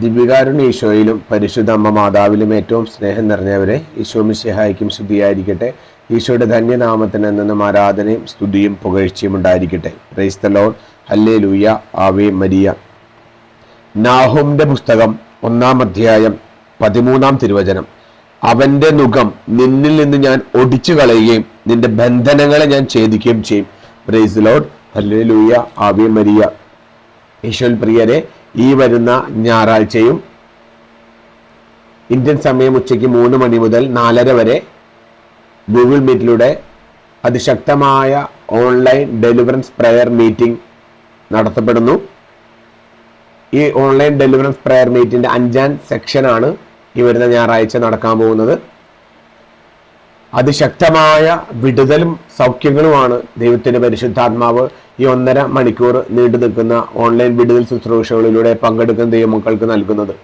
ദിവ്യകാരുണ്യ ഈശോയിലും പരിശുദ്ധ അമ്മ മാതാവിലും ഏറ്റവും സ്നേഹം നിറഞ്ഞവരെ, ഈശോ മിശിഹായ്ക്കും സ്തുതിയായിരിക്കട്ടെ. ഈശോയുടെ ധന്യനാമത്തിന് എന്നും ആരാധനയും സ്തുതിയും പുകഴ്ചയും ഉണ്ടായിരിക്കട്ടെ. Praise the Lord. Hallelujah. Ave Maria. നാഹൂമിന്റെ പുസ്തകം 1-ാം അധ്യായം 13-ാം തിരുവചനം. അവന്റെ നുകം നിന്നിൽ നിന്ന് ഞാൻ ഒടിച്ചു കളയുകയും നിന്റെ ബന്ധനങ്ങളെ ഞാൻ ഛേദിക്കുകയും ചെയ്യും. Price the Lord. Hallelujah. Ave Maria. ഈശോയിൽ പ്രിയരെ, ഈ വരുന്ന ഞായറാഴ്ചയും ഇന്ത്യൻ സമയം ഉച്ചയ്ക്ക് 3 മണി മുതൽ 4:30 വരെ ഗൂഗിൾ മീറ്റിലൂടെ അതിശക്തമായ ഓൺലൈൻ ഡെലിവറൻസ് പ്രയർ മീറ്റിംഗ് നടത്തപ്പെടുന്നു. ഈ ഓൺലൈൻ ഡെലിവറൻസ് പ്രയർ മീറ്റിന്റെ 5-ാം സെക്ഷനാണ് ഈ വരുന്ന ഞായറാഴ്ച നടക്കാൻ പോകുന്നത്. അതിശക്തമായ വിടുതലും സൗഖ്യങ്ങളുമാണ് ദൈവത്തിന്റെ പരിശുദ്ധാത്മാവ് ഈ 1.5 മണിക്കൂർ നീണ്ടു നിൽക്കുന്ന ഓൺലൈൻ വിടുതൽ ശുശ്രൂഷകളിലൂടെ പങ്കെടുക്കുന്ന ദൈവമക്കൾക്ക് നൽകുന്നത്.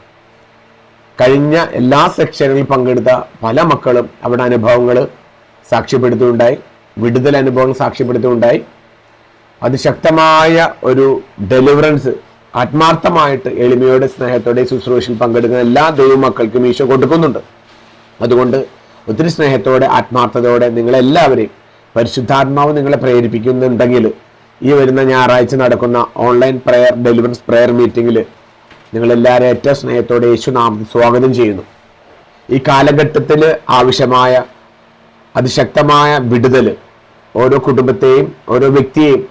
കഴിഞ്ഞ എല്ലാ സെക്ഷനുകളിൽ പങ്കെടുത്ത പല മക്കളും അവിടെ അനുഭവങ്ങൾ സാക്ഷ്യപ്പെടുത്തുകയുണ്ടായി, വിടുതൽ അനുഭവങ്ങൾ സാക്ഷ്യപ്പെടുത്തുകയുണ്ടായി. അതിശക്തമായ ഒരു ഡെലിവറൻസ് ആത്മാർത്ഥമായിട്ട് എളിമയോടെ സ്നേഹത്തോടെ ശുശ്രൂഷയിൽ പങ്കെടുക്കുന്ന എല്ലാ ദൈവമക്കൾക്കും ഈശോ കൊടുക്കുന്നുണ്ട്. അതുകൊണ്ട് ഒത്തിരി സ്നേഹത്തോടെ ആത്മാർത്ഥതയോടെ നിങ്ങളെല്ലാവരെയും പരിശുദ്ധാത്മാവ് നിങ്ങളെ പ്രേരിപ്പിക്കുന്നുണ്ടെങ്കിൽ ഈ വരുന്ന ഞായറാഴ്ച നടക്കുന്ന ഓൺലൈൻ പ്രയർ ഡെലിവറൻസ് പ്രയർ മീറ്റിംഗിൽ നിങ്ങളെല്ലാവരും ഏറ്റവും സ്നേഹത്തോടെ യേശുനാമത്തിൽ സ്വാഗതം ചെയ്യുന്നു. ഈ കാലഘട്ടത്തിൽ ആവശ്യമായ അതിശക്തമായ വിടുതൽ ഓരോ കുടുംബത്തെയും ഓരോ വ്യക്തിയെയും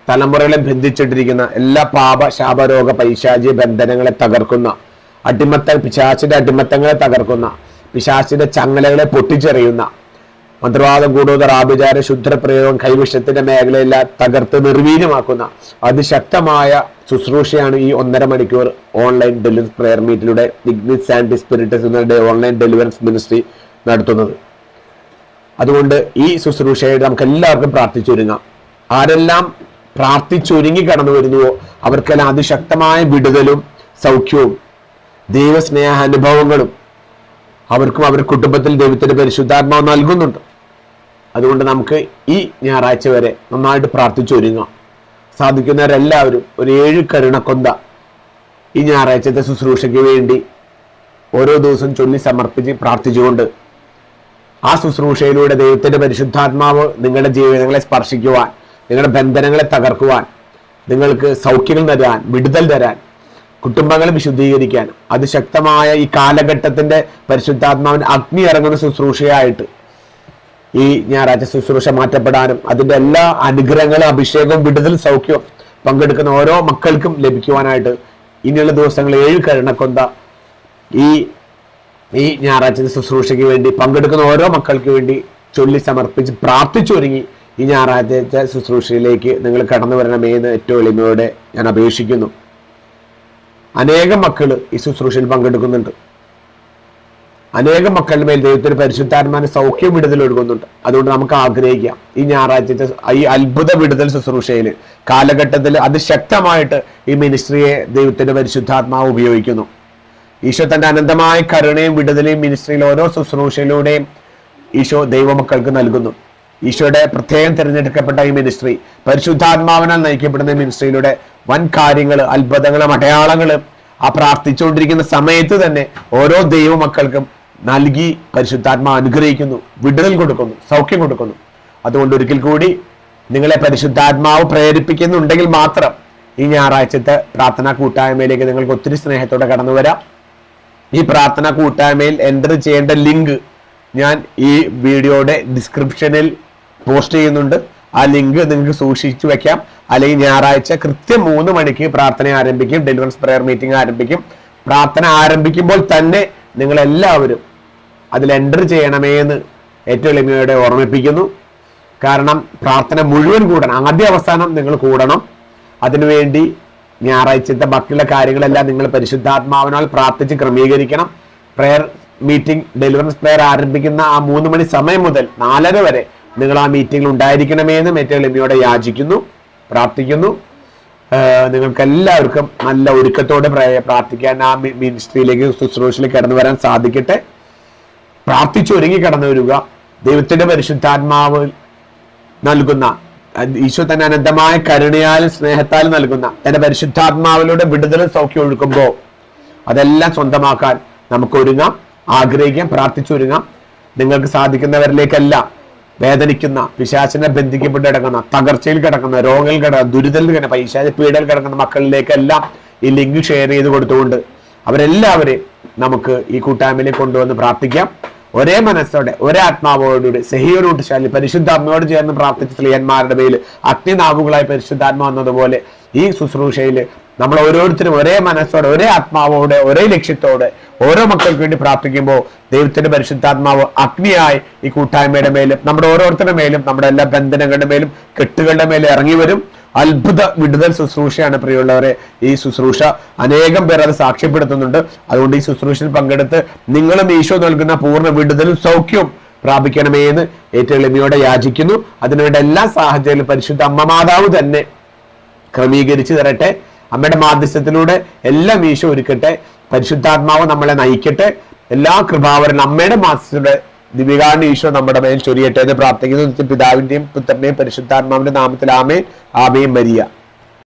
തലമുറകളെ ബന്ധിച്ചിട്ടിരിക്കുന്ന എല്ലാ പാപ ശാപരോഗ പൈശാചിക ബന്ധനങ്ങളെ തകർക്കുന്ന പിശാചിന്റെ അടിമത്തങ്ങളെ തകർക്കുന്ന പിശാചിന്റെ ചങ്ങലകളെ പൊട്ടിച്ചെറിയുന്ന മന്ത്രവാദം കൂടോദർ ആഭിചാര ശുദ്രപ്രയോഗം കൈവിഷത്തിന്റെ മേഖലയെല്ലാം തകർത്ത് നിർവീര്യമാക്കുന്ന അതിശക്തമായ ശുശ്രൂഷയാണ് ഈ 1.5 മണിക്കൂർ ഓൺലൈൻ ഡെലിവറൻസ് പ്രയർ മീറ്റിലൂടെ ഇഗ്നിസ് ആൻഡ് സ്പിരിറ്റസ് എന്ന ഓൺലൈൻ ഡെലിവറൻസ് മിനിസ്ട്രി നടത്തുന്നത്. അതുകൊണ്ട് ഈ ശുശ്രൂഷയെ നമുക്ക് എല്ലാവർക്കും പ്രാർത്ഥിച്ചൊരുങ്ങാം. ആരെല്ലാം പ്രാർത്ഥിച്ചൊരുങ്ങി കടന്നു വരുന്നുവോ അവർക്കെല്ലാം അതിശക്തമായ വിടുതലും സൗഖ്യവും ദൈവസ്നേഹ അനുഭവങ്ങളും അവർക്കും അവരുടെ കുടുംബത്തിൽ ദൈവത്തിന്റെ പരിശുദ്ധാത്മാവ് നൽകുന്നുണ്ട്. അതുകൊണ്ട് നമുക്ക് ഈ ഞായറാഴ്ച വരെ നന്നായിട്ട് പ്രാർത്ഥിച്ചൊരുങ്ങാം. സാധിക്കുന്നവരെല്ലാവരും ഒരു 7 കരുണക്കൊന്ത ഈ ഞായറാഴ്ചത്തെ ശുശ്രൂഷയ്ക്ക് വേണ്ടി ഓരോ ദിവസം ചൊല്ലി സമർപ്പിച്ച് പ്രാർത്ഥിച്ചുകൊണ്ട് ആ ശുശ്രൂഷയിലൂടെ ദൈവത്തിന്റെ പരിശുദ്ധാത്മാവ് നിങ്ങളുടെ ജീവിതങ്ങളെ സ്പർശിക്കുവാൻ, നിങ്ങളുടെ ബന്ധനങ്ങളെ തകർക്കുവാൻ, നിങ്ങൾക്ക് സൗഖ്യങ്ങൾ തരാൻ, വിടുതൽ തരാൻ, കുടുംബങ്ങളെ വിശുദ്ധീകരിക്കാൻ അതിശക്തമായ ഈ കാലഘട്ടത്തിന്റെ പരിശുദ്ധാത്മാവിന്റെ അഗ്നി ഇറങ്ങുന്ന ശുശ്രൂഷയായിട്ട് ഈ ഞായറാഴ്ച ശുശ്രൂഷ മാറ്റപ്പെടാനും അതിന്റെ എല്ലാ അനുഗ്രഹങ്ങളും അഭിഷേകവും വിടുതൽ സൗഖ്യവും പങ്കെടുക്കുന്ന ഓരോ മക്കൾക്കും ലഭിക്കുവാനായിട്ട് ഇനിയുള്ള ദിവസങ്ങൾ 7 കരുണക്കൊന്ത ഈ ഞായറാഴ്ച ശുശ്രൂഷയ്ക്ക് വേണ്ടി പങ്കെടുക്കുന്ന ഓരോ മക്കൾക്ക് വേണ്ടി ചൊല്ലി സമർപ്പിച്ച് പ്രാർത്ഥിച്ചൊരുങ്ങി ഈ ഞായറാഴ്ച ശുശ്രൂഷയിലേക്ക് നിങ്ങൾ കടന്നു വരണമേന്ന് ഏറ്റവും എളിമയോടെ ഞാൻ അപേക്ഷിക്കുന്നു. അനേകം മക്കൾ ഈ ശുശ്രൂഷയിൽ പങ്കെടുക്കുന്നുണ്ട്. അനേകം മക്കളുടെ മേൽ ദൈവത്തിന്റെ പരിശുദ്ധാത്മാവിന്റെ സൗഖ്യം വിടുതൽ ഒഴുകുന്നുണ്ട്. അതുകൊണ്ട് നമുക്ക് ആഗ്രഹിക്കാം ഈ ഞായറാഴ്ചത്തെ ഈ അത്ഭുത വിടുതൽ ശുശ്രൂഷയിൽ കാലഘട്ടത്തിൽ അതിശക്തമായിട്ട് ഈ മിനിസ്ട്രിയെ ദൈവത്തിന്റെ പരിശുദ്ധാത്മാവ് ഉപയോഗിക്കുന്നു. ഈശോ തന്റെ അനന്തമായ കരുണയും വിടുതലെയും മിനിസ്ട്രിയിൽ ഓരോ ശുശ്രൂഷയിലൂടെയും ഈശോ ദൈവമക്കൾക്ക് നൽകുന്നു. ഈശോയുടെ പ്രത്യേകം തിരഞ്ഞെടുക്കപ്പെട്ട ഈ മിനിസ്ട്രി പരിശുദ്ധാത്മാവിനാൽ നയിക്കപ്പെടുന്ന മിനിസ്ട്രിയിലൂടെ വൻ കാര്യങ്ങൾ, അത്ഭുതങ്ങളും അടയാളങ്ങളും ആ പ്രാർത്ഥിച്ചുകൊണ്ടിരിക്കുന്ന സമയത്ത് തന്നെ ഓരോ ദൈവമക്കൾക്കും നൽകി പരിശുദ്ധാത്മാവ് അനുഗ്രഹിക്കുന്നു, വിടുതൽ കൊടുക്കുന്നു, സൗഖ്യം കൊടുക്കുന്നു. അതുകൊണ്ട് ഒരിക്കൽ കൂടി നിങ്ങളെ പരിശുദ്ധാത്മാവ് പ്രേരിപ്പിക്കുന്നുണ്ടെങ്കിൽ മാത്രം ഈ ഞായറാഴ്ചത്തെ പ്രാർത്ഥനാ കൂട്ടായ്മയിലേക്ക് നിങ്ങൾക്ക് ഒത്തിരി സ്നേഹത്തോടെ കടന്നു വരാം. ഈ പ്രാർത്ഥനാ കൂട്ടായ്മയിൽ എൻ്റർ ചെയ്യേണ്ട ലിങ്ക് ഞാൻ ഈ വീഡിയോയുടെ ഡിസ്ക്രിപ്ഷനിൽ പോസ്റ്റ് ചെയ്യുന്നുണ്ട്. ആ ലിങ്ക് നിങ്ങൾക്ക് സൂക്ഷിച്ചു വെക്കാം. അല്ലെങ്കിൽ ഞായറാഴ്ച കൃത്യം 3 മണിക്ക് പ്രാർത്ഥന ആരംഭിക്കും, ഡെലിവറൻസ് പ്രയർ മീറ്റിംഗ് ആരംഭിക്കും. പ്രാർത്ഥന ആരംഭിക്കുമ്പോൾ തന്നെ നിങ്ങളെല്ലാവരും അതിൽ എൻ്റർ ചെയ്യണമേ എന്ന് ഏറ്റവും എളിമയോടെ ഓർമ്മിപ്പിക്കുന്നു. കാരണം പ്രാർത്ഥന മുഴുവൻ കൂടണം, ആദ്യ അവസാനം നിങ്ങൾ കൂടണം. അതിനുവേണ്ടി ഞായറാഴ്ചത്തെ ബാക്കിയുള്ള കാര്യങ്ങളെല്ലാം നിങ്ങൾ പരിശുദ്ധാത്മാവിനാൽ പ്രാർത്ഥിച്ച് ക്രമീകരിക്കണം. പ്രയർ മീറ്റിംഗ് ഡെലിവറൻസ് പ്രയർ ആരംഭിക്കുന്ന ആ 3 മണി സമയം മുതൽ 4:30 വരെ നിങ്ങൾ ആ മീറ്റിംഗിൽ ഉണ്ടായിരിക്കണമേ എന്ന് ഏറ്റവും എളിമയോടെ യാചിക്കുന്നു, പ്രാർത്ഥിക്കുന്നു. നിങ്ങൾക്ക് എല്ലാവർക്കും നല്ല ഒരുക്കത്തോടെ പ്രാർത്ഥിക്കാൻ ആ മിനിസ്ട്രിയിലേക്ക് ശുശ്രൂഷയിലേക്ക് കടന്നു വരാൻ സാധിക്കട്ടെ. പ്രാർത്ഥിച്ചൊരുങ്ങി കടന്നു വരിക. ദൈവത്തിന്റെ പരിശുദ്ധാത്മാവ് നൽകുന്ന ഈശോ തന്നെ അനന്തമായ കരുണയാലും സ്നേഹത്താലും നൽകുന്ന തന്റെ പരിശുദ്ധാത്മാവിലൂടെ വിടുതലും സൗഖ്യം ഒഴുക്കുമ്പോൾ അതെല്ലാം സ്വന്തമാക്കാൻ നമുക്ക് ഒരുങ്ങാം, ആഗ്രഹിക്കാം, പ്രാർത്ഥിച്ചൊരുങ്ങാം. നിങ്ങൾക്ക് സാധിക്കുന്നവരിലേക്കല്ല വേദനിക്കുന്ന, പിശാചിനെ ബന്ധിക്കപ്പെട്ട് കിടക്കുന്ന, തകർച്ചയിൽ കിടക്കുന്ന, രോഗങ്ങളിൽ കിടക്കുന്ന, ദുരിതത്തിൽ കിടക്കുന്ന, പൈശാച പീഡയിൽ കിടക്കുന്ന മക്കളിലേക്കെല്ലാം ഈ ലിങ്ക് ഷെയർ ചെയ്ത് കൊടുത്തുകൊണ്ട് അവരെല്ലാവരെയും നമുക്ക് ഈ കൂട്ടായ്മയിലേക്ക് കൊണ്ടുവന്ന് പ്രാർത്ഥിക്കാം. ഒരേ മനസ്സോടെ, ഒരേ ആത്മാവോടുകൂടി സെഹിയോനോട്ട് ശാലി പരിശുദ്ധ അമ്മയോട് ചേർന്ന് പ്രാർത്ഥിച്ച സ്ത്രീയന്മാരുടെ മേൽ അഗ്നിനാവുകളായി പരിശുദ്ധാത്മ വന്നതുപോലെ ഈ ശുശ്രൂഷയിൽ നമ്മൾ ഓരോരുത്തരും ഒരേ മനസ്സോടെ, ഒരേ ആത്മാവോടെ, ഒരേ ലക്ഷ്യത്തോടെ ഓരോ മക്കൾക്ക് വേണ്ടി പ്രാർത്ഥിക്കുമ്പോൾ ദൈവത്തിന്റെ പരിശുദ്ധാത്മാവ് അഗ്നിയായി ഈ കൂട്ടായ്മയുടെ മേലും നമ്മുടെ ഓരോരുത്തരുടെ മേലും നമ്മുടെ എല്ലാ ബന്ധനങ്ങളുടെ മേലും കെട്ടുകളുടെ മേലും ഇറങ്ങി വരും. അത്ഭുത വിടുതൽ ശുശ്രൂഷയാണ് പ്രിയമുള്ളവരെ. ഈ ശുശ്രൂഷ അനേകം പേർ അത് സാക്ഷ്യപ്പെടുത്തുന്നുണ്ട്. അതുകൊണ്ട് ഈ ശുശ്രൂഷയിൽ പങ്കെടുത്ത് നിങ്ങളും ഈശോ നൽകുന്ന പൂർണ്ണ വിടുതലും സൗഖ്യവും പ്രാപിക്കണമേ എന്ന് ഏറ്റവും എളിമയോടെ യാചിക്കുന്നു. അതിനുവേണ്ട എല്ലാ സാഹചര്യങ്ങളും പരിശുദ്ധ അമ്മ മാതാവ് തന്നെ ക്രമീകരിച്ചു തരട്ടെ. അമ്മയുടെ മാധ്യസ്ഥത്തിലൂടെ എല്ലാം ഈശോ ഒരുക്കട്ടെ. പരിശുദ്ധാത്മാവ് നമ്മളെ നയിക്കട്ടെ. എല്ലാ കൃപാവരനും അമ്മയുടെ മാധ്യസ്ഥയുടെ ദിവ്യകാരുണ്യ ഈശോ നമ്മുടെ മേൽ ചൊരിയട്ടെ എന്ന് പ്രാർത്ഥിക്കുന്നു. പിതാവിന്റെയും പുത്രന്റെയും പരിശുദ്ധാത്മാവിന്റെ നാമത്തിൽ ആമേൻ. ആമേൻ മരിയ.